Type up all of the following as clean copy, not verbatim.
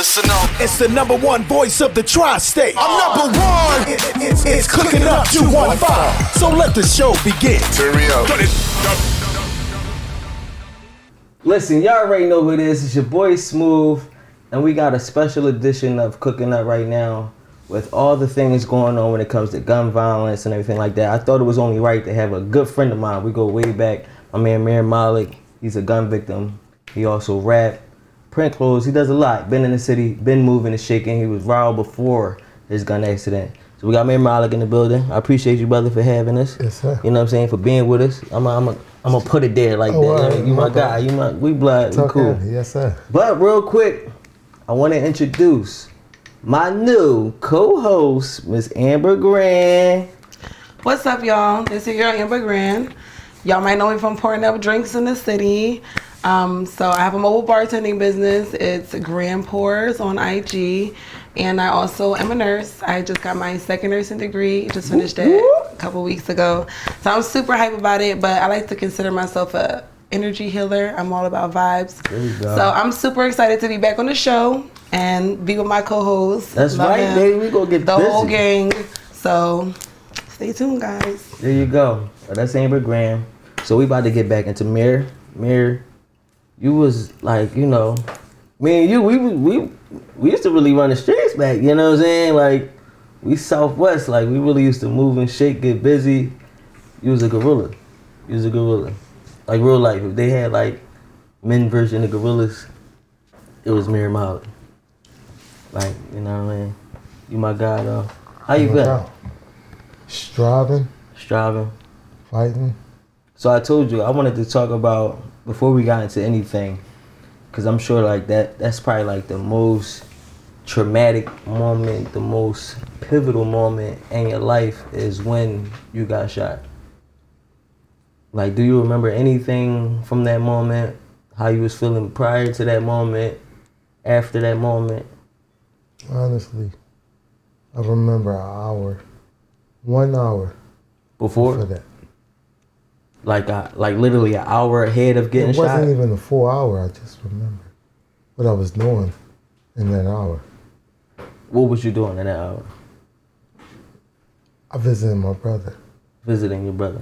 Listen up. It's the number one voice of the tri-state. I'm number one. It's Cooking Up 215. So let the show begin. Turn me up. Listen, y'all already know who it is. It's your boy Smooth, and we got a special edition of Cooking Up right now with all the things going on when it comes to gun violence and everything like that. I thought it was only right to have a good friend of mine. We go way back. My man Mier Malik. He's a gun victim. He also rap, print clothes. He does a lot. Been in the city, been moving and shaking. He was viral before his gun accident. So we got Mier Malik in the building. I appreciate you, brother, for having us. Yes, sir. You know what I'm saying? For being with us. I'm gonna put it there like that. Right. You my guy. We blood. We cool. Yes, sir. But real quick, I want to introduce my new co-host, Miss Amber Grand. What's up, y'all? This is your girl, Amber Grand. Y'all might know me from pouring up drinks in the city. So I have a mobile bartending business. It's Grand Pours on IG. And I also am a nurse. I just got my second nursing degree. Just finished it a couple weeks ago. So I'm super hype about it, but I like to consider myself a energy healer. I'm all about vibes. There you go. So I'm super excited to be back on the show and be with my co-host. That's Love right, him. baby. We gonna get the busy. whole gang. So stay tuned, guys. There you go. That's Amber Graham. So we about to get back into Mier. Mier, you was like, you know, me and you, we used to really run the streets back. You know what I'm saying? Like, we Southwest. Like, we really used to move and shake, get busy. You was a gorilla. Like, real life. If they had, like, men version of gorillas, it was Mier Malik. Like, you know what I mean? You my guy, though. How you been? Striving. Fighting. So I told you I wanted to talk about, before we got into anything, because I'm sure like that's probably like the most traumatic moment, the most pivotal moment in your life is when you got shot. Like, do you remember anything from that moment? How you was feeling prior to that moment, after that moment? Honestly, I remember 1 hour Before that. Like literally an hour ahead of getting shot? It wasn't even a full hour. I just remember what I was doing in that hour. What was you doing in that hour? I visited my brother. Visiting your brother.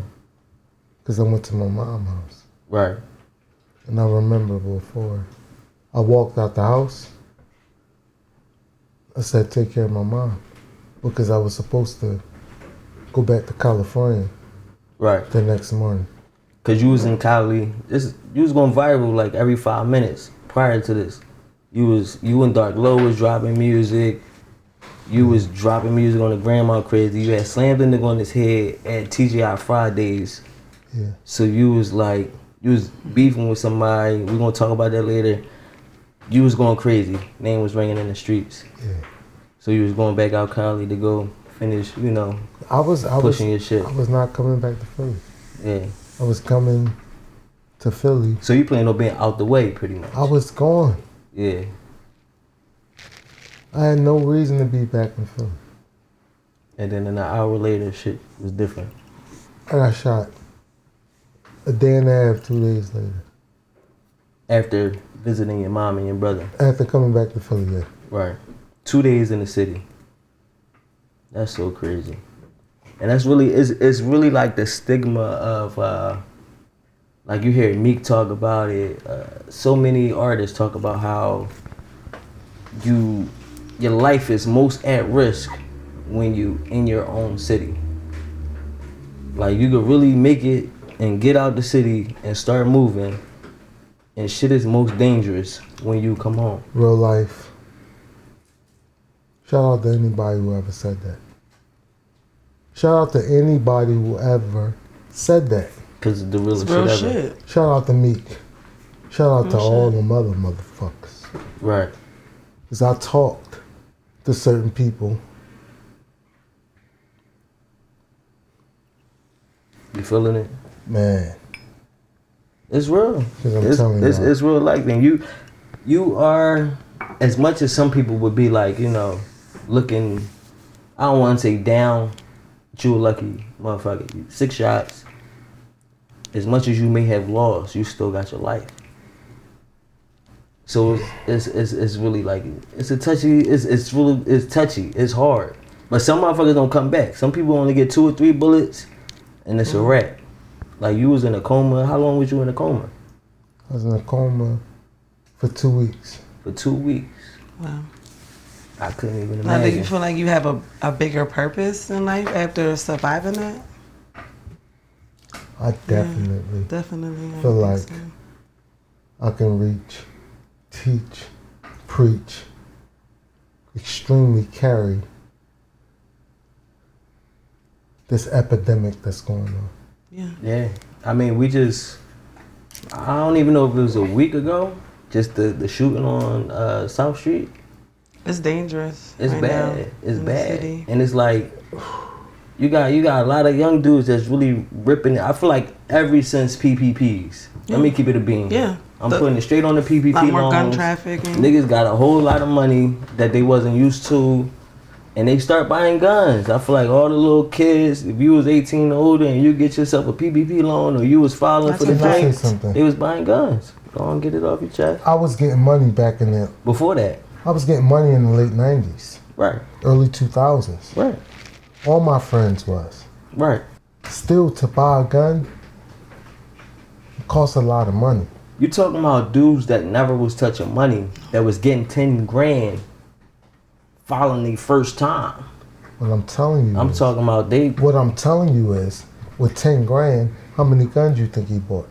Because I went to my mom's house. Right. And I remember before I walked out the house, I said, take care of my mom. Because I was supposed to go back to California. Right. The next morning. Cause you was in Cali. You was going viral like every 5 minutes prior to this. You and Dark Low was dropping music. You was dropping music on the Grandma Crazy. You had slammed the nigga on his head at TGI Fridays. Yeah. So you was beefing with somebody. We're gonna talk about that later. You was going crazy. Name was ringing in the streets. Yeah. So you was going back out Cali to go finish, pushing your shit. I was not coming back to Philly. Yeah. I was coming to Philly. So you planned on being out the way pretty much. I was gone. Yeah. I had no reason to be back in Philly. And then an hour later, shit was different. I got shot a day and a half, 2 days later. After visiting your mom and your brother? After coming back to Philly, yeah. Right. 2 days in the city. That's so crazy. And that's really, it's really like the stigma of, like you hear Meek talk about it. So many artists talk about how your life is most at risk when you in your own city. Like you could really make it and get out the city and start moving, and shit is most dangerous when you come home. Real life. Shout out to anybody who ever said that. Shout out to anybody who ever said that. Because the realest real shit ever. Shout out to Meek. Shout out to all them other motherfuckers. Right. Because I talked to certain people. You feeling it? Man. It's real. It's real life. And you are, as much as some people would be like, looking, I don't want to say down, but you a lucky motherfucker. 6 shots. As much as you may have lost, you still got your life. So it's really like it's a touchy. It's touchy. It's hard. But some motherfuckers don't come back. Some people only get 2 or 3 bullets, and it's a wrap. Like you was in a coma. How long was you in a coma? I was in a coma for 2 weeks. For 2 weeks. Wow. I couldn't even Now, imagine. do you feel like you have a bigger purpose in life after surviving that? I definitely Definitely. I feel think like so. I can reach, teach, preach, extremely carry this epidemic that's going on. Yeah. Yeah. I mean, I don't even know if it was a week ago, just the shooting on South Street. It's dangerous. It's right bad. now It's in the bad. city. And it's like, you got a lot of young dudes that's really ripping it. I feel like ever since PPPs, let me keep it a bean. Yeah. I'm putting it straight on the PPP A lot more gun loans. trafficking. Niggas got a whole lot of money that they wasn't used to, and they start buying guns. I feel like all the little kids, if you was 18 or older and you get yourself a PPP loan or you was filing for the Let me say drink, something. they was buying guns. Go on, get it off your chest. I was getting money back in the. Before that, I was getting money in the late 90s, right, early 2000s. right, All my friends was. right. Still, to buy a gun, it costs a lot of money. You talking about dudes that never was touching money, that was getting 10 grand filing the first time. What I'm telling you I'm is, talking about they. what I'm telling you is, with 10 grand, how many guns you think he bought?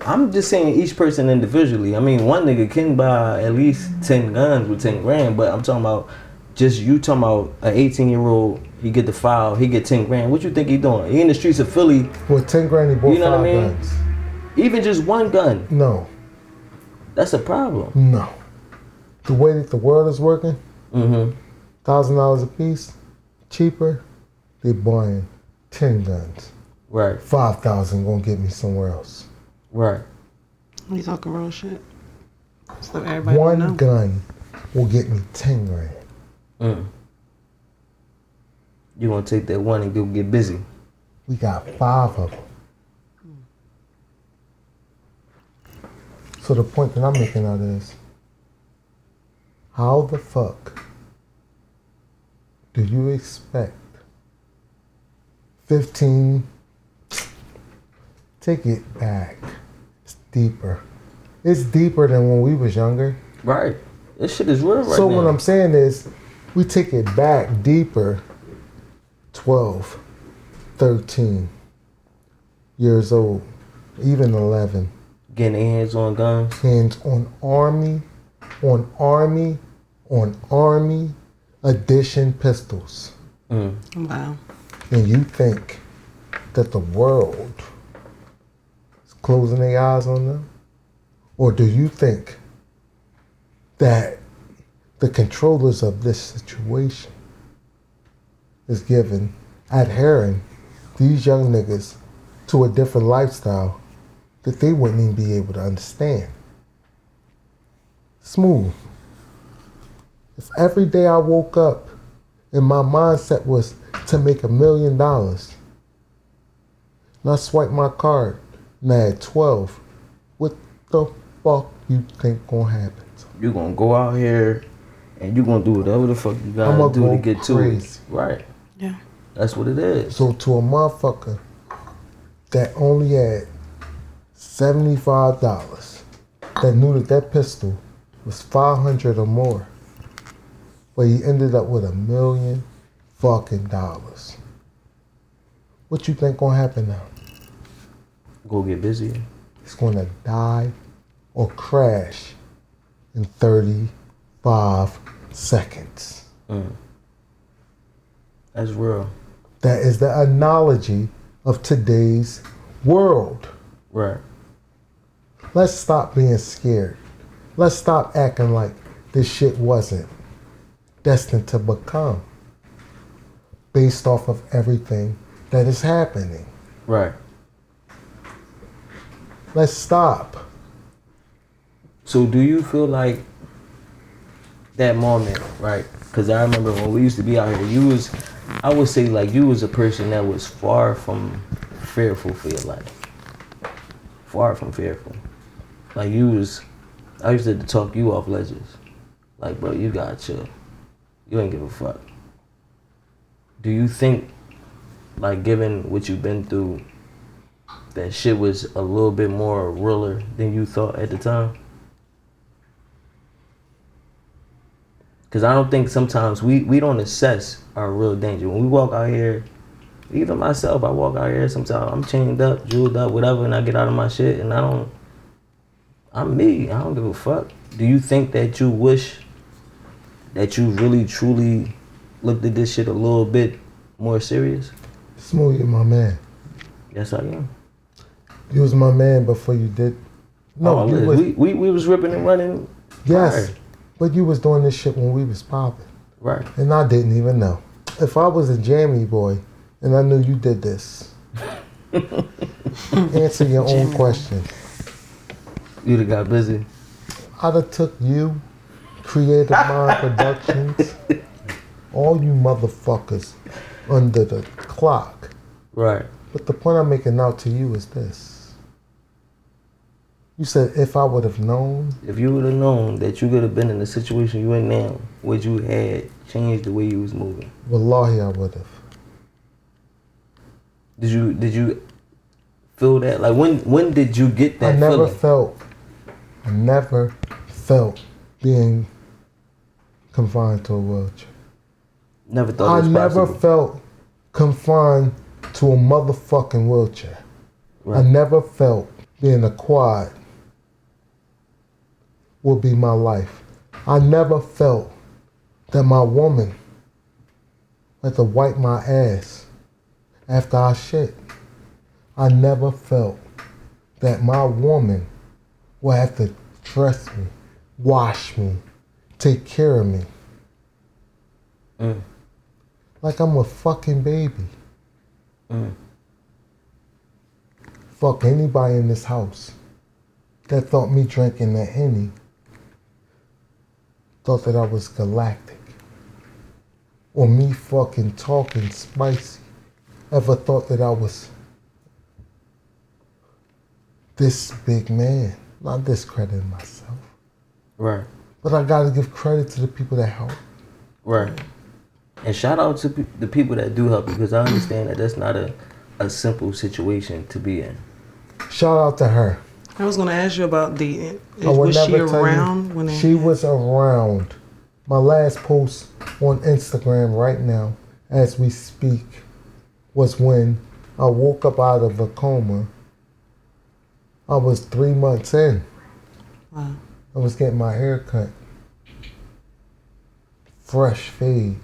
I'm just saying each person individually. I mean, one nigga can buy at least 10 guns with 10 grand, but I'm talking about just you talking about an 18-year-old, he get the file, he get 10 grand. What you think he doing? He in the streets of Philly, With 10 grand, he bought You know what 5 I mean? guns. even just one gun. No, That's a problem. no. The way that the world is working, Mm-hmm. $1,000 a piece, cheaper, they buying 10 guns. Right, 5,000 gonna get me somewhere else. right. We talking real shit. So everybody One know. gun will get me 10 grand. Mm. You gonna take that one and go get busy. We got 5 of them. So the point that I'm making out is, how the fuck do you expect 15? Take it back. It's deeper. It's deeper than when we was younger. Right. This shit is real right So now. what I'm saying is, we take it back deeper. 12, 13 years old, even 11. Getting their hands on guns. Hands on army edition pistols. Mm. Wow. And you think that the world is closing their eyes on them? Or do you think that the controllers of this situation is adhering these young niggas to a different lifestyle that they wouldn't even be able to understand? Smooth. If every day I woke up and my mindset was to make $1 million, and I swiped my card and I had 12, what the fuck you think gonna happen? You gonna go out here and you gonna do whatever the fuck you I'ma gotta do to go get to it. crazy. Right. Yeah. That's what it is. So to a motherfucker that only had $75, that knew that pistol was 500 or more, but he ended up with $1 million fucking dollars. What you think gonna happen now? Go get busy. He's gonna die or crash in 35 seconds. That's real. That is the analogy of today's world. Right. Let's stop being scared. Let's stop acting like this shit wasn't destined to become based off of everything that is happening. Right. Let's stop. So do you feel like that moment, right? Because I remember when we used to be out here, I would say like you was a person that was far from fearful for your life. Far from fearful. Like you was I used to talk you off ledges. Like, bro, you gotta chill. You ain't give a fuck. Do you think, like, given what you've been through, that shit was a little bit more realer than you thought at the time? Because I don't think sometimes we don't assess our real danger. When we walk out here, even myself, I walk out here sometimes, I'm chained up, jeweled up, whatever, and I get out of my shit, and I'm me. I don't give a fuck. Do you think that you wish that you really, truly looked at this shit a little bit more serious? Smooth, you're my man. Yes, I am. You was my man before you did. No, you was, we was ripping and running. yes, prior. but you was doing this shit when we was popping. Right. And I didn't even know. If I was a jammy boy and I knew you did this, answer your own question. You'd have got busy. I'd have took you, Creative Mind Productions, all you motherfuckers under the clock. Right. But the point I'm making out to you is this. You said if I would have known. If you would have known that you could have been in the situation you in now, would you had changed the way you was moving? Wallahi, I would have. Did you feel that? Like when did you get that I never feeling? felt being confined to a wheelchair. Never thought it was never possible. felt confined to a motherfucking wheelchair. Right. I never felt being a quad would be my life. I never felt that my woman had to wipe my ass after I shit. I never felt that my woman would have to dress me, wash me, take care of me. Like I'm a fucking baby. Fuck anybody in this house that thought me drinking the Henny thought that I was galactic. Or me fucking talking spicy ever thought that I was this big man. Not discrediting myself. Right. But I gotta give credit to the people that help. Right. And shout out to the people that do help, because I understand that that's not a simple situation to be in. Shout out to her. I was gonna ask you about the. I would Was she never tell around you, when they? she was around. My last post on Instagram right now, as we speak, was when I woke up out of a coma. I was 3 months in. Wow. I was getting my hair cut. Fresh fade.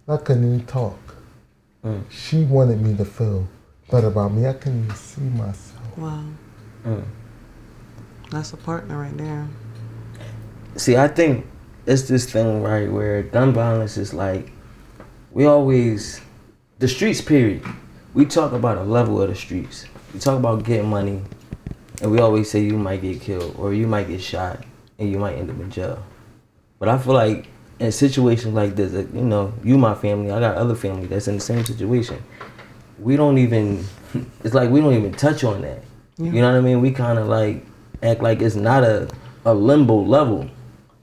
I couldn't even talk. She wanted me to feel better about me. I couldn't even see myself. Wow. That's a partner right there. See, I think it's this thing, right, where gun violence is like, the streets, period. We talk about a level of the streets. We talk about getting money, and we always say you might get killed, or you might get shot, and you might end up in jail. But I feel like in situations like this, you know, you my family, I got other family that's in the same situation. We don't even, it's like we don't even touch on that. Yeah. You know what I mean? We kind of like act like it's not a limbo level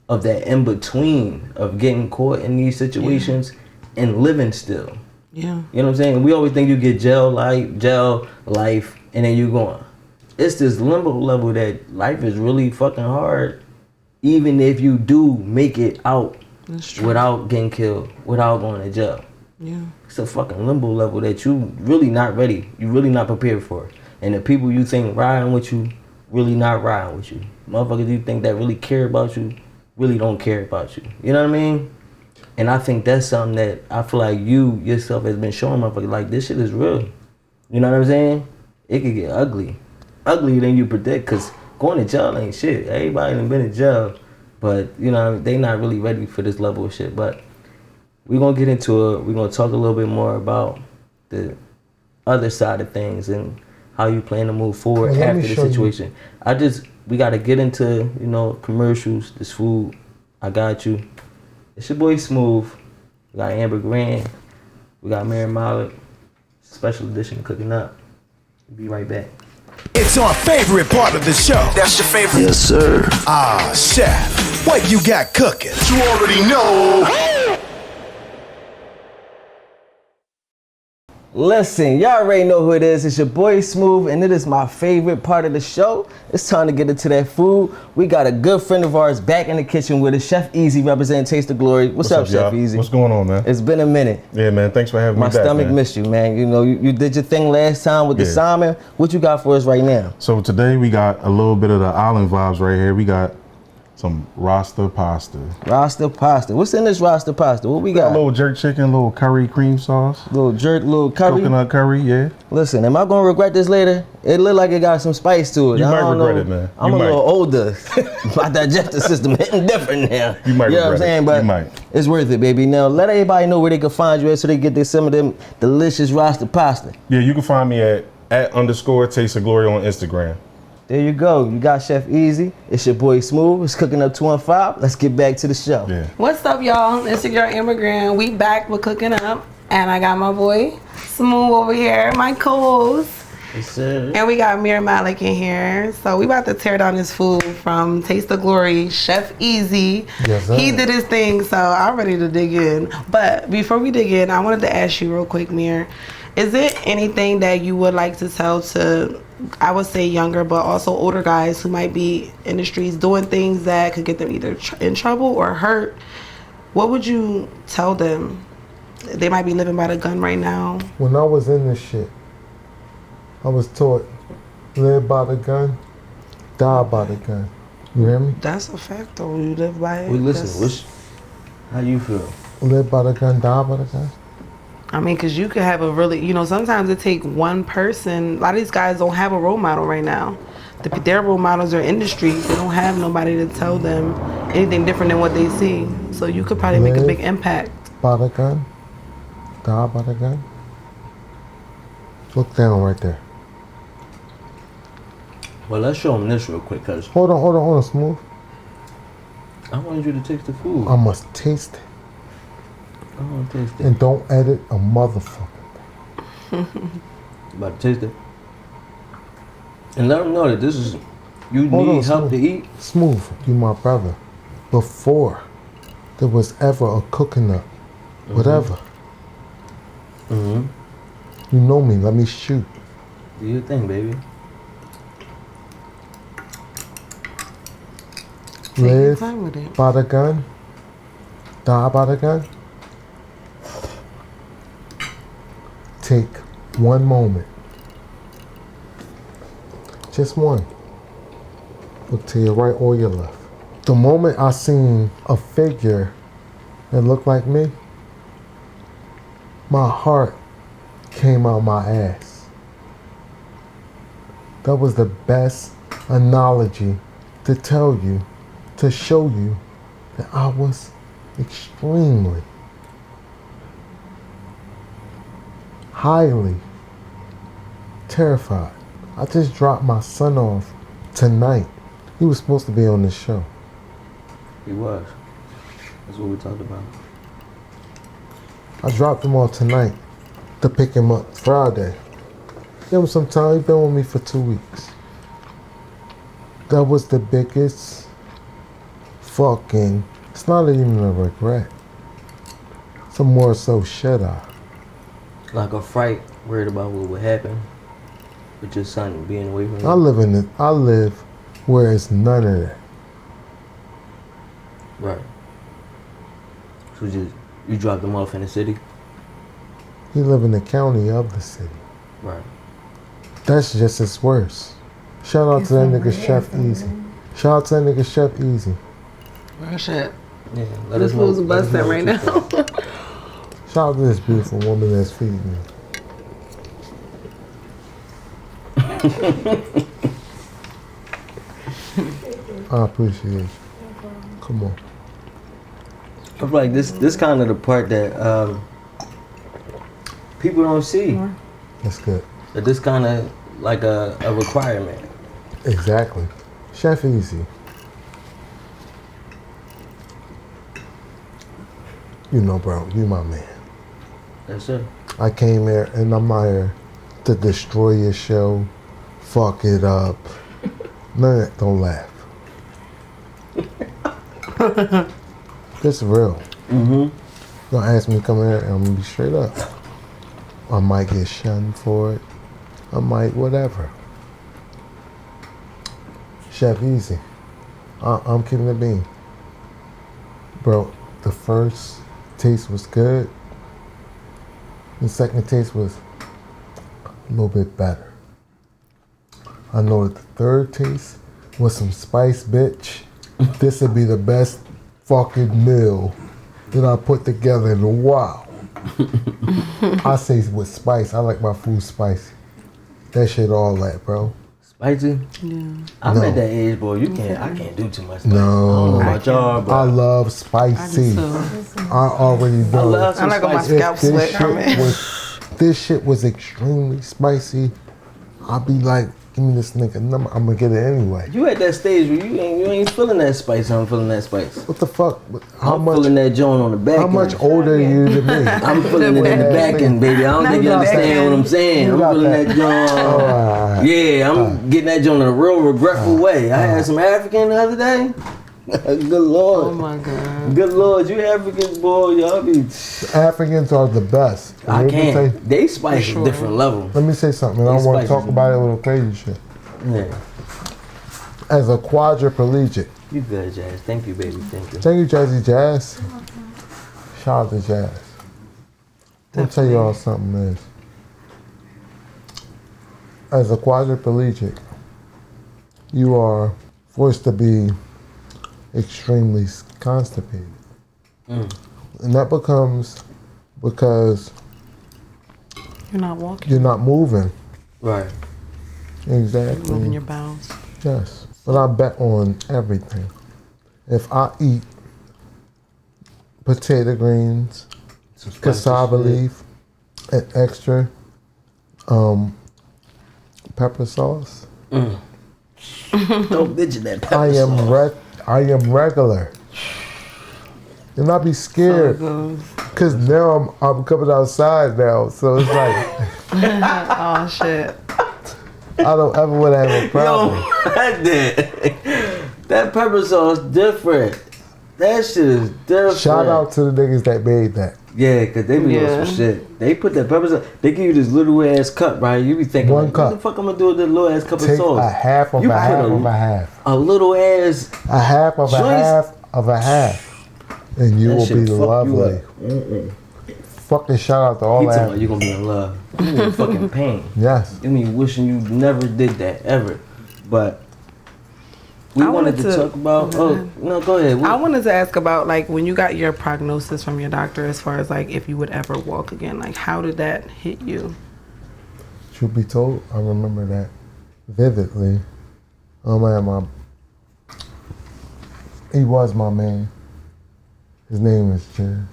of that in between of getting caught in these situations and living still. Yeah. You know what I'm saying? We always think you get jail life, and then you going. It's this limbo level that life is really fucking hard, even if you do make it out without getting killed, without going to jail. Yeah. It's a fucking limbo level that you really not ready. You really not prepared for. And the people you think riding with you, really not riding with you. Motherfuckers you think that really care about you, really don't care about you. You know what I mean? And I think that's something that I feel like you yourself has been showing motherfuckers, like, this shit is real. You know what I'm saying? It could get ugly. Uglier than you predict, because going to jail ain't shit. Everybody done been in jail, but, you know, they not really ready for this level of shit. But we're going to get into it. We're going to talk a little bit more about the other side of things and how you plan to move forward after the situation. We got to get into, you know, commercials, this food. I got you. It's your boy Smooth. We got Amber Grand. We got Mier Malik. Special edition Cooking Up. We'll be right back. It's our favorite part of the show. That's your favorite? Yes, sir. Ah, chef, what you got cooking? You already know. Listen, y'all already know who it is. It's your boy Smooth, and it is my favorite part of the show. It's time to get into that food. We got a good friend of ours back in the kitchen with us, Chef Easy, representing Taste of Glory. What's up, Chef y'all? Easy? What's going on, man? It's been a minute. Yeah, man. Thanks for having me My back, stomach man. missed you, man. You know, you did your thing last time with the Yeah. salmon. What you got for us right now? So today we got a little bit of the island vibes right here. We got some Rasta pasta. Rasta pasta. What's in this Rasta pasta? What we A got? little jerk chicken, a little curry cream sauce, Little jerk, little curry. coconut curry, yeah. Listen, am I gonna regret this later? It look like it got some spice to it. You I might don't regret know. it, man. I'm You a might. little older. My digestive system hitting different now. You might know what I'm regret it. saying? But You might. it's worth it, baby. Now let everybody know where they can find you at so they get some of them delicious Rasta pasta. Yeah, you can find me at @_Taste of Glory on Instagram. There you go. You got Chef Easy. It's your boy Smooth. It's Cooking Up 215. Let's get back to the show. Yeah. What's up, y'all? It's your girl Amber Graham. We back with Cooking Up, and I got my boy Smooth over here, my co-host. Yes, sir. And we got Mier Malik in here. So we about to tear down this food from Taste of Glory, Chef Easy. Yes, sir. He did his thing, so I'm ready to dig in. But before we dig in, I wanted to ask you real quick, Mier. Is it anything that you would like to tell to, I would say younger, but also older guys who might be in the streets doing things that could get them either in trouble or hurt? What would you tell them? They might be living by the gun right now. When I was in this shit, I was taught, live by the gun, die by the gun. You hear me? That's a fact, though. You live by it. Well, listen, That's- how you feel? Live by the gun, die by the gun. I mean, because you could have a really, sometimes it take one person. A lot of these guys don't have a role model right now. Their role models are in the streets. They don't have nobody to tell them anything different than what they see. So you could probably make a big impact. By the gun, die by the gun. Look down right there. Well, let's show them this real quick, cause Hold on, Smooth. I wanted you to taste the food. I must taste it. I want to taste it. And don't edit a motherfucker. About to taste it. And let them know that this is, you Hold need on, help to Smooth. eat. Smooth, you my brother. Before there was ever a cooking up, whatever. Mm-hmm. You know me, let me shoot. Do your thing, baby. Take your Live time with it. by the gun, die by the gun. Take one moment. Just one. Look to your right or your left. The moment I seen a figure that looked like me, my heart came out my ass. That was the best analogy to tell you, to show you that I was extremely, highly terrified. I just dropped my son off tonight. He was supposed to be on this show. He was. That's what we talked about. I dropped him off tonight to pick him up Friday. Give him some time. He's been with me for 2 weeks. That was the biggest fucking, it's not even a regret. It's a more so shut eye. Like a fright, worried about what would happen with your son being away from you. I live where it's none of that. Right. So you dropped him off in the city? He live in the county of the city. Right. That's just as worse. Shout out to that nigga Chef Easy. Shout out to that nigga Chef Easy. Real shit. Yeah, let This us know. food's let us know busting what right you now. think. Shout out to this beautiful woman that's feeding me. I appreciate you. Come on. I feel like this kind of the part that people don't see. That's good. That this kind of like a requirement. Exactly. Chef Easy. You know, bro, you my man. That's it. I came here and I'm out here to destroy your show, fuck it up. None of that, don't laugh. This is real. Don't ask me to come here and I'm gonna be straight up. I might get shunned for it. I might whatever. Chef Easy. I'm keeping it bean. Bro, the first taste was good. The second taste was a little bit better. I know that the third taste was some spice, bitch. This would be the best fucking meal that I put together in a while. I say with spice. I like my food spicy. That shit all that, bro. Spicy? Yeah. I'm No. at that age, bro. I can't do too much spice. No. I don't know about y'all, but I love spicy. I already know. I love I some like when my spicy. scalp sweat coming. This shit was extremely spicy, I'll be like, give me this nigga number. I'm gonna get it anyway. You at that stage where you ain't feeling that spice. I'm feeling that spice. What the fuck? I'm feeling that joint on the back How end. much older are you than me? I'm feeling it in the back end, baby. I don't think you understand what I'm saying. You I'm got feeling that. that joint. Alright. Yeah, I'm getting that joint in a real regretful way. I had some African the other day. Good Lord. Oh my God. Good Lord, you Africans, boy, y'all be... Africans are the best. I Let me say- can't. They spice a different level. Let me say something. I They don't want to spicy. talk about it with crazy shit. Yeah. As a quadriplegic. You good, Jazz. Thank you, baby. Thank you. Thank you, Jazzy Jazz. Shout out to Jazz. I'll tell you all something is. As a quadriplegic, you are forced to be extremely constipated. And that becomes because You're not walking. you're not moving. Right. Exactly. Moving your bowels. Yes. But I bet on everything. If I eat potato greens, Some spicy cassava shit. leaf, and extra pepper sauce, Don't bitch that pepper I am sauce. I am regular. And I be scared because now I'm coming outside now, so it's like Oh shit. I don't ever want to have a Yo, problem. that pepper sauce different. That shit is different. Shout out to the niggas that made that. Yeah, cause they be doing some shit. They put that pepper sauce. They give you this little ass cup, right? You be thinking, One like, cup. what the fuck I'm gonna do with this little ass cup of Take sauce? a half of You a put half a- of a half. A little ass. A half of a Joints- half of a half. And you That will shit be fuck you lovely. up. Fucking shout out to all He talking that. about you gonna be in love. You in fucking pain. Yes. I mean, wishing you never did that ever. But we I wanted wanted to to- talk about. Oh no, go ahead. I wanted to ask about like when you got your prognosis from your doctor as far as like if you would ever walk again. Like how did that hit you? Truth be told, I remember that vividly. He was my man. His name was Jizz.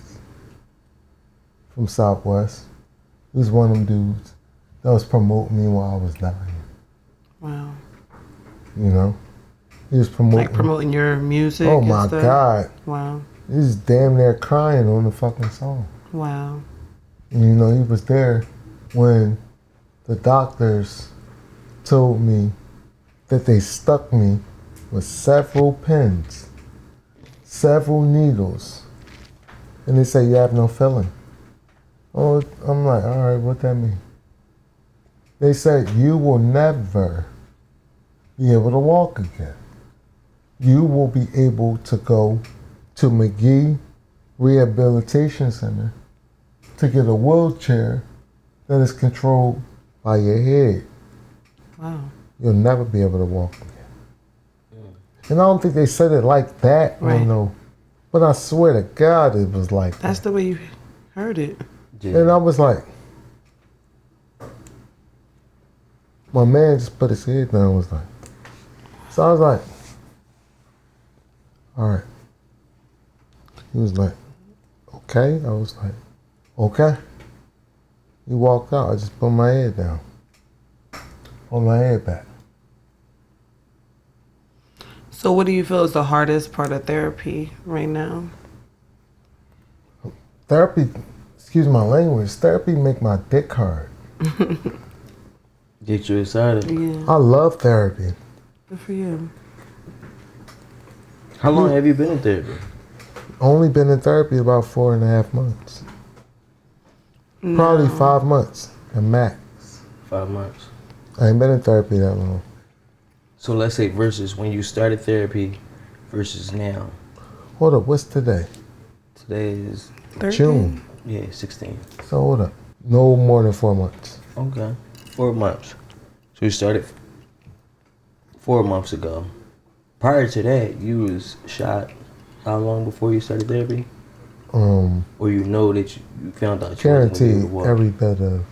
From Southwest. He was one of them dudes that was promoting me while I was dying. Wow. You know? He was promoting. Like promoting your music. Oh and my stuff? God. Wow. He was damn near crying on the fucking song. Wow. And you know, he was there when the doctors told me that they stuck me with several pins, several needles, and they say you have no feeling. Oh, I'm like, all right, what that mean? They said you will never be able to walk again. You will be able to go to McGee Rehabilitation Center to get a wheelchair that is controlled by your head. Wow. You'll never be able to walk again. And I don't think they said it like that, Right. you know. But I swear to God, it was like That's the way you heard it. that. And I was like, my man just put his head down and was like, so I was like, all right. He was like, okay. I was like, okay. He walked out. I just put my head down. On my head back. So what do you feel is the hardest part of therapy right now? Therapy, excuse my language, therapy make my dick hard. Get you excited. Yeah, I love therapy. good for you. How long have you been in therapy? Only been in therapy about 4.5 months. Probably 5 months, a max. 5 months. I ain't been in therapy that long. So let's say versus when you started therapy versus now. Hold up, what's today? Today is 13? June. 16. So hold up. No more than 4 months. Okay. 4 months. So you started 4 months ago. Prior to that, you was shot how long before you started therapy? Or you know that you found out you wasn't gonna be able Guaranteed to walk? every bit of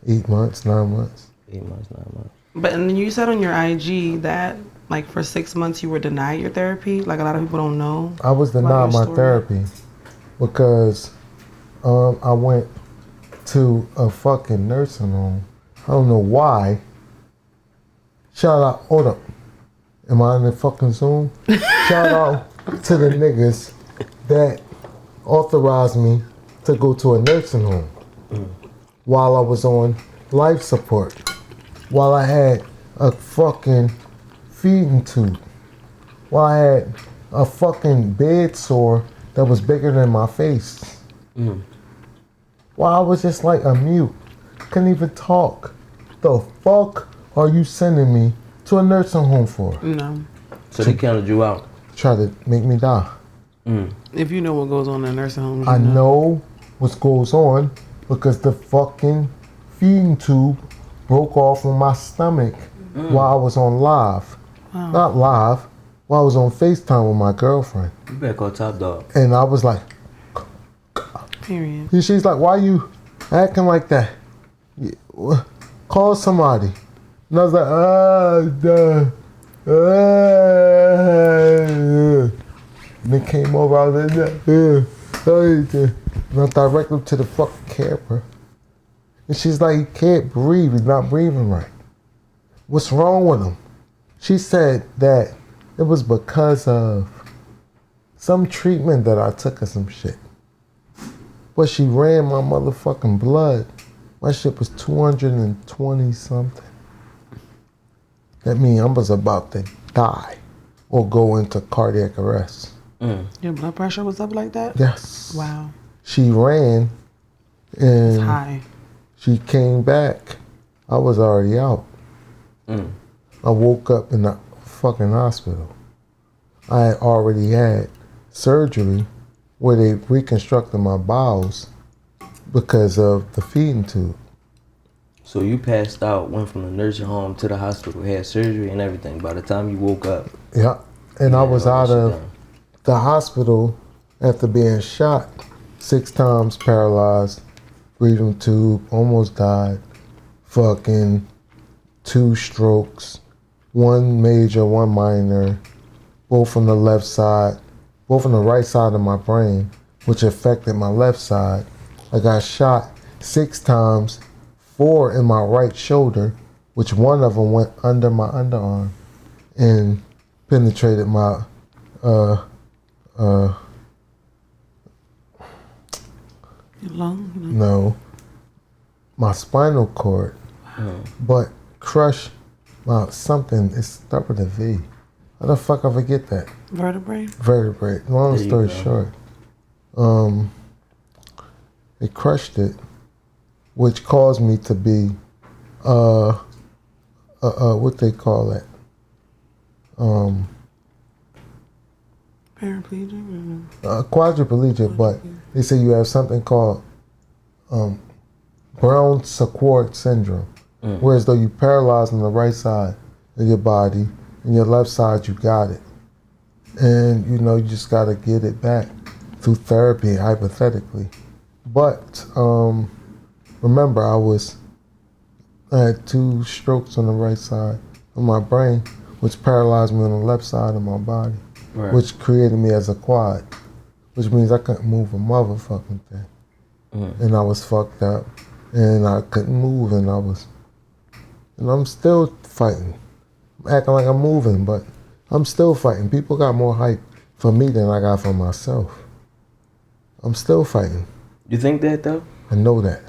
8 months, 9 months. 8 months, 9 months. But and then you said on your IG that like for 6 months you were denied your therapy. Like a lot of people don't know. I was about denied your my story. therapy because I went to a fucking nursing home. I don't know why. Shout out, hold up. Am I in the fucking Zoom? Shout out to the niggas that authorized me to go to a nursing home while I was on life support, while I had a fucking feeding tube, while I had a fucking bed sore that was bigger than my face, while I was just like a mute, couldn't even talk. The fuck are you sending me to a nursing home for? No. So they counted you out. Try to make me die. If you know what goes on in nursing homes, I you know what goes on because the fucking feeding tube broke off on my stomach while I was on live. Not live, while I was on FaceTime with my girlfriend. You better call Top Dog. And I was like, Period. and she's like, why you acting like that? Call somebody. And I was like, and they came over, I was like, and I directed them to the fucking camera. And she's like, he can't breathe, he's not breathing right. What's wrong with him? She said that it was because of some treatment that I took or some shit. But she ran my motherfucking blood. My shit was 220 something. That means I was about to die or go into cardiac arrest. Your blood pressure was up like that? Yes. Wow. She ran and High. she came back. I was already out. I woke up in the fucking hospital. I had already had surgery where they reconstructed my bowels because of the feeding tube. So you passed out, went from the nursing home to the hospital, had surgery and everything. By the time you woke up, Yeah. And I was all out that shit of done. the hospital after being shot 6 times, paralyzed, breathing tube, almost died, fucking 2 strokes, 1 major, 1 minor, both on the left side, both on the right side of my brain, which affected my left side. I got shot 6 times, 4 in my right shoulder, which one of them went under my underarm and penetrated my Your lung? no, my spinal cord, but crushed my something. It started with a V. How the fuck I forget that? Vertebrae? Vertebrae. Long There you story go. short, it crushed it, which caused me to be, what they call it, Paraplegic? quadriplegic, but they say you have something called Brown Sequard syndrome, whereas though you paralyzed on the right side of your body, and your left side you got it, and you know you just got to get it back through therapy, hypothetically. But remember, I had 2 strokes on the right side of my brain, which paralyzed me on the left side of my body, Right. which created me as a quad, which means I couldn't move a motherfucking thing. And I was fucked up, and I couldn't move, and I'm still fighting. I'm acting like I'm moving, but I'm still fighting. People got more hype for me than I got for myself. I'm still fighting. You think that though? I know that.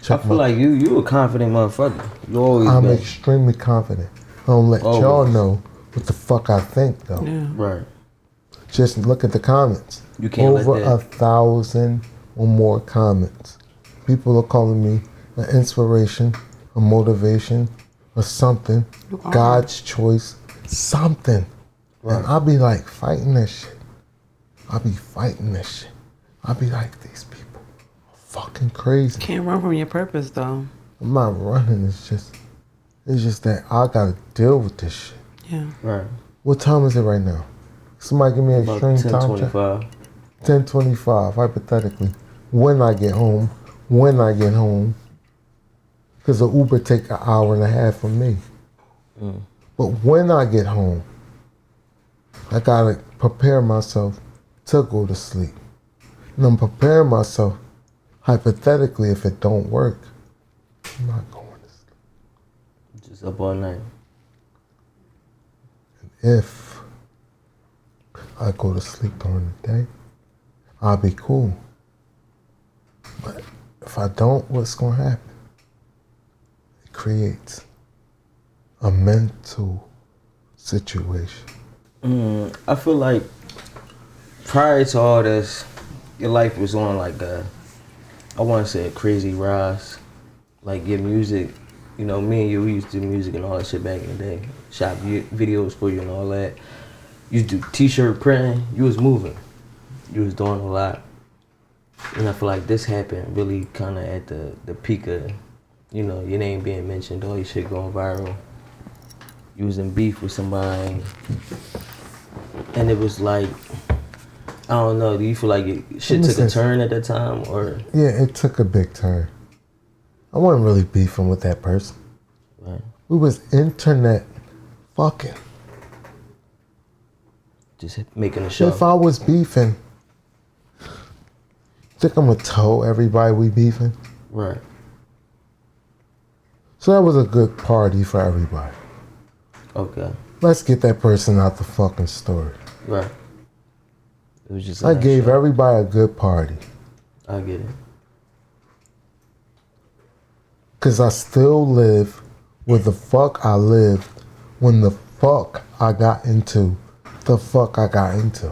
I feel like you a confident motherfucker. You always I'm been. extremely confident. I don't let Always. y'all know what the fuck I think though. Yeah. Right. Just look at the comments. You can't let Over that- 1,000 or more comments. People are calling me an inspiration, a motivation, or something. God's choice, something. Right. And I'll be like fighting that shit. I'll be fighting that shit. I'll be like, these people are fucking crazy. Can't run from your purpose though. I'm not running. It's just that I gotta deal with this shit. Yeah. Right. What time is it right now? Somebody give me an About extreme time check. 10:25. 10:25, hypothetically. When I get home. Because the Uber take an hour and a half from me. But when I get home, I gotta prepare myself to go to sleep. And I'm preparing myself, hypothetically, if it don't work, I'm not going to sleep. Just up all night. If I go to sleep during the day, I'll be cool. But if I don't, what's gonna happen? It creates a mental situation. I feel like prior to all this, your life was on like I want to say a crazy rise. Like your music, you know, me and you, we used to do music and all that shit back in the day. Shot videos for you and all that. You used to do t-shirt printing. You was moving. You was doing a lot. And I feel like this happened really kind of at the peak of, you know, your name being mentioned, all your shit going viral. You was in beef with somebody. And it was like, I don't know, do you feel like shit took a turn at that time, or? Yeah, it took a big turn. I wasn't really beefing with that person. Right. We was internet fucking. Just making a show. If I was beefing, think I'm gonna tell everybody we beefing? Right. So that was a good party for everybody. Okay. Let's get that person out the fucking story. Right. It was just a I nice gave show. everybody a good party. I get it. Cause I still live where the fuck I lived when the fuck I got into the fuck I got into.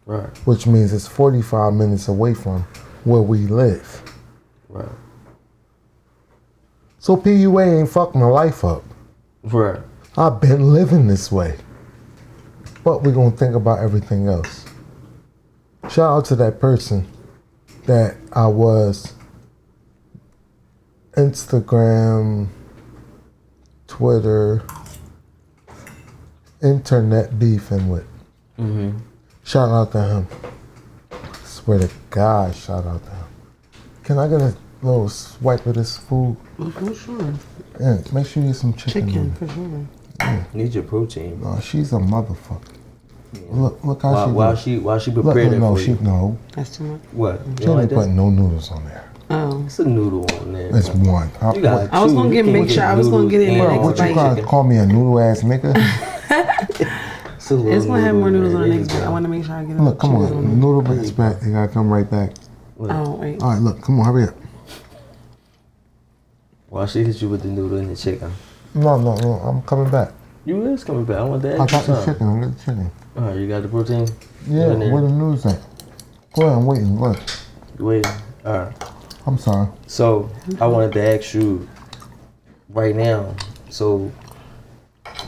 Right. Which means it's 45 minutes away from where we live. Right. So PUA ain't fucked my life up. Right. I've been living this way. But we're gonna think about everything else. Shout out to that person that I was Instagram, Twitter, internet beefing with. Mm-hmm. Shout out to him. I swear to God, shout out to him. Can I get a little swipe of this food? Mm-hmm, sure. Yeah, make sure you get some chicken. Chicken, on it. for sure. Need your protein. Oh, she's a motherfucker. Look how While she she prepared it for you. No. That's too much. What? You She don't like ain't that? putting no noodles on there. Oh. It's a noodle on there. It's bro. one. You gotta I was choose. gonna You get can't make sure I was gonna get it in the noodles next What you bite. trying to call me a noodle ass nigga? It's a little It's gonna have more noodles on the man. next bite. I want to make sure I get it. Look, come on. The noodle brings back. They gotta come right back. Oh wait. All right, look, come on, hurry up. While she hit you with the noodle and the chicken. No, I'm coming back. You is coming back. I want that I extra got the time. chicken. I got the chicken. Alright, you got the protein? Yeah, In there. where the noodles at? Go ahead, I'm waiting. Look, Wait. Alright. I'm sorry. So I wanted to ask you right now. So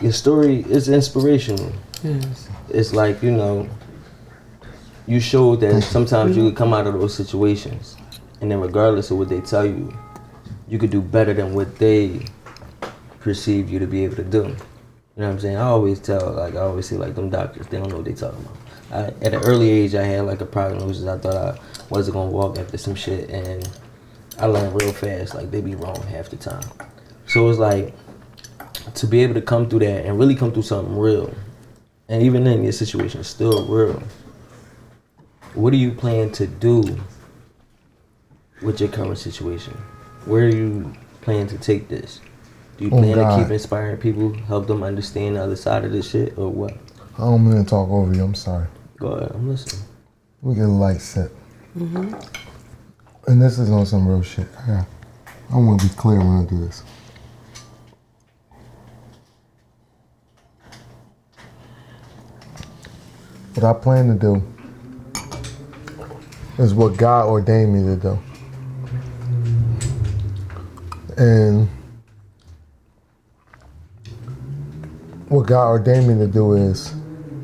your story is inspirational. Yes. It's like, you know, you showed that sometimes you could come out of those situations, and then regardless of what they tell you, you could do better than what they perceive you to be able to do. You know what I'm saying? I always say like them doctors, they don't know what they talking about. At an early age, I had like a prognosis. I thought I wasn't gonna walk after some shit, and I learned real fast. Like they be wrong half the time. So it's like to be able to come through that and really come through something real, and even then your situation is still real. What do you plan to do with your current situation? Where do you plan to take this? Do you plan to keep inspiring people, help them understand the other side of this shit, or what? I don't mean to talk over you. I'm sorry. Go ahead, I'm listening. We get a light sip. And this is on some real shit. I got I want to be clear when I do this. What I plan to do is what God ordained me to do. And what God ordained me to do is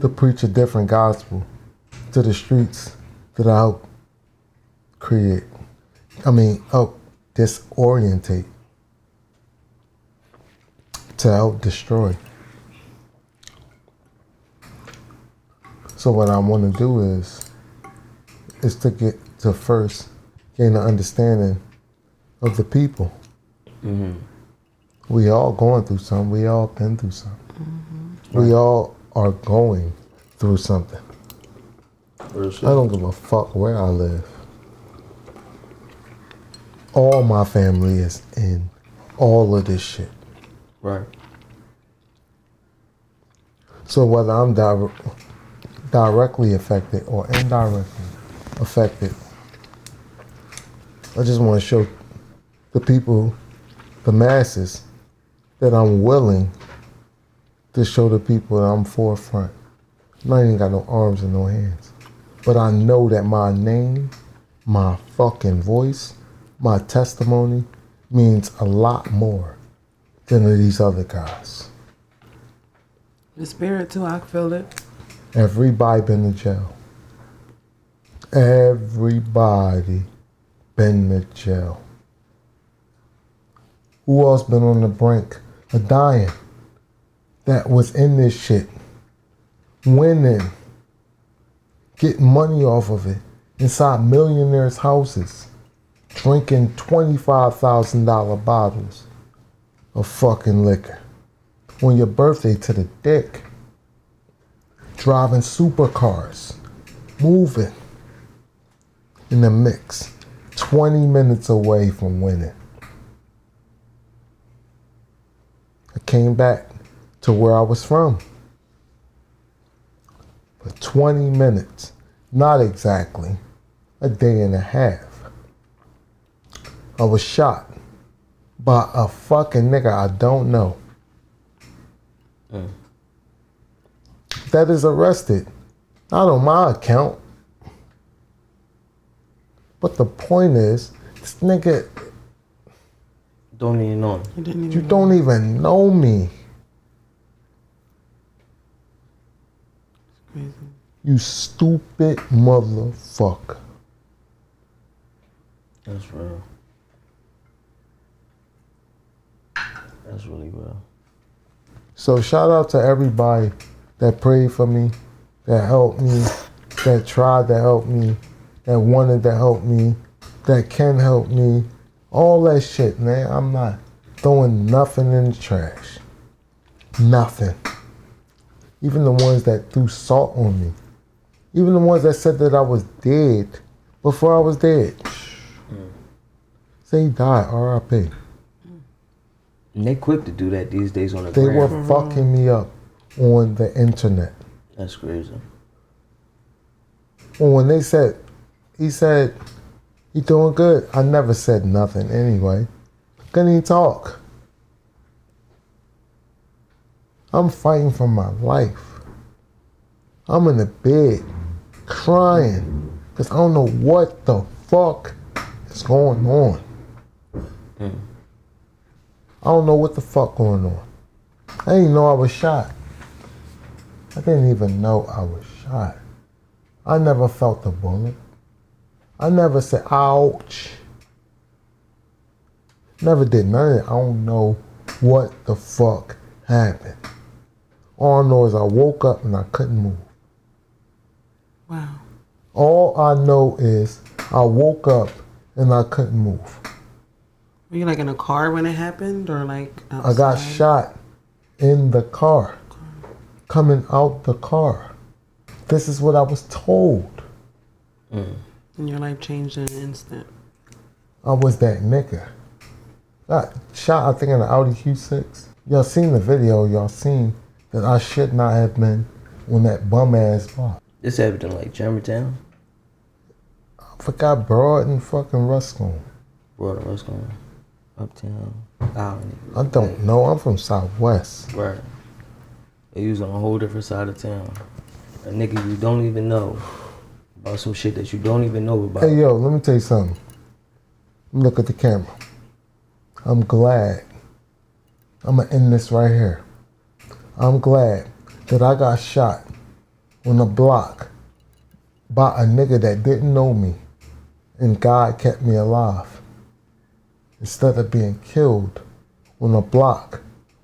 to preach a different gospel to the streets that I help create. Help disorientate, to help destroy. So what I want to do is to get to first gain an understanding of the people. Mm-hmm. We all going through something. We all been through something. Mm-hmm. We all are going through something. I don't give a fuck where I live. All my family is in all of this shit. Right. So whether I'm directly affected or indirectly affected, I just want to show the people, the masses, that I'm willing to show the people that I'm forefront. I ain't got no arms and no hands. But I know that my name, my fucking voice, my testimony means a lot more than these other guys. The spirit too, I feel it. Everybody been to jail. Everybody been to jail. Who else been on the brink of dying that was in this shit, winning, getting money off of it, inside millionaires' houses, drinking $25,000 bottles of fucking liquor on your birthday to the dick, driving supercars, moving in the mix, 20 minutes away from winning. I came back to where I was from for 20 minutes, not exactly a day and a half. I was shot by a fucking nigga I don't know. That is arrested, not on my account. But the point is, this nigga, Don't even know him. you don't even know me. Crazy. You stupid motherfucker. That's real. That's really real. So shout out to everybody that prayed for me, that helped me, that tried to help me, that wanted to help me, that can help me. All that shit, man. I'm not throwing nothing in the trash. Nothing. Even the ones that threw salt on me. Even the ones that said that I was dead before I was dead. Say he died, R.I.P. And they quick to do that these days on the They gram. were fucking me up on the internet. That's crazy. Well, when he said, he doing good, I never said nothing anyway. Couldn't even talk. I'm fighting for my life. I'm in the bed crying because I don't know what the fuck is going on. I don't know what the fuck going on. I didn't know I was shot. I didn't even know I was shot. I never felt the bullet. I never said, ouch. Never did none of it. I don't know what the fuck happened. All I know is I woke up and I couldn't move. Wow. All I know is I woke up and I couldn't move. Were you like in a car when it happened or like outside? I got shot in the car, coming out the car. This is what I was told. And your life changed in an instant. I was that nigga. Got shot, I think, in an Audi Q6. Y'all seen the video, y'all seen that I should not have been on that bum ass bar. This happened in like Germantown? I forgot Broad and fucking Ruscombe. Broad and Ruscombe. Uptown. I don't know. I'm from Southwest. Right. They was on a whole different side of town. A nigga you don't even know about some shit that you don't even know about. Hey, yo, let me tell you something. Look at the camera. I'm glad. I'm going to end this right here. I'm glad that I got shot on the block by a nigga that didn't know me, and God kept me alive. Instead of being killed on a block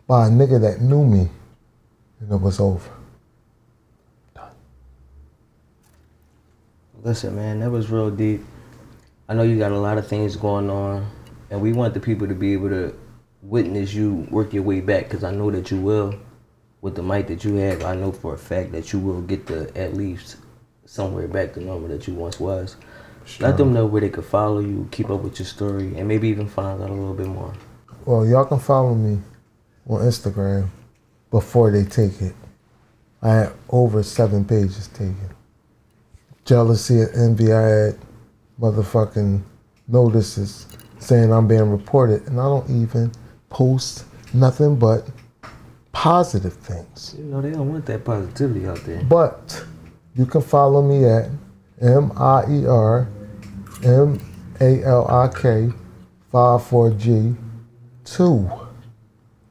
by a nigga that knew me, and it was over. Done. Listen, man, that was real deep. I know you got a lot of things going on, and we want the people to be able to witness you work your way back, because I know that you will. With the mic that you have, I know for a fact that you will get to at least somewhere back to normal that you once was. Sure. Let them know where they could follow you, keep up with your story, and maybe even find out a little bit more. Well, y'all can follow me on Instagram before they take it. I had over 7 pages taken. Jealousy and envy, I had motherfucking notices saying I'm being reported, and I don't even post nothing but positive things. You know, they don't want that positivity out there. But you can follow me at MIER MALIK 54G2,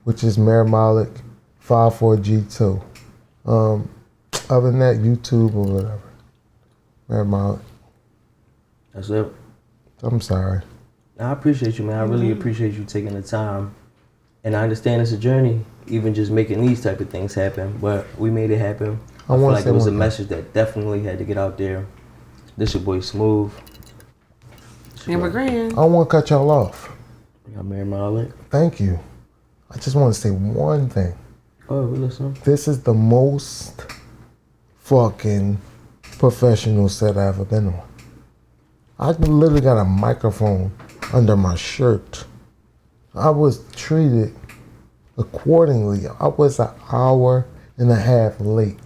which is Mier Malik 54G2. Other than that, YouTube or whatever. Mier Malik. That's it. I'm sorry. I appreciate you, man. I really appreciate you taking the time. And I understand it's a journey, even just making these type of things happen. But we made it happen. I feel like it was a message that definitely had to get out there. This your boy Smooth. Amber Grand. I want to cut y'all off. We got Mier Malik. Thank you. I just want to say one thing. Oh, we listen. This is the most fucking professional set I've ever been on. I literally got a microphone under my shirt. I was treated accordingly. I was an hour and a half late.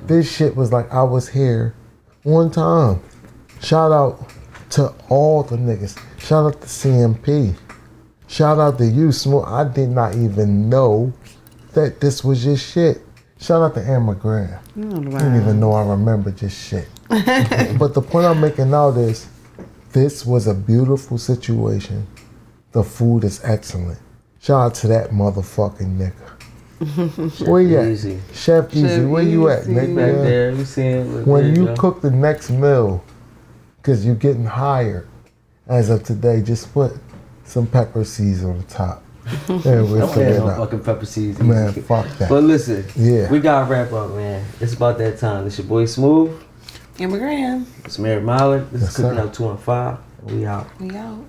This shit was like I was here on time. Shout out to all the niggas. Shout out to CMP. Shout out to you, Smooth. I did not even know that this was your shit. Shout out to Amber Grand. I didn't even know I remembered your shit. But the point I'm making out is this was a beautiful situation. The food is excellent. Shout out to that motherfucking nigga. Where you at? Chef Easy, where you at, nigga? Back there, we seeing when you cook the next meal, because you're getting hired as of today, just put some pepper seeds on the top. And we'll figure it out. Fucking pepper seeds. Man, fuck that. But listen, yeah, we gotta wrap up, man. It's about that time. It's your boy Smooth. Amber Grand. It's Mier Malik. This is Cooking Up 2 and 5. We out. We out.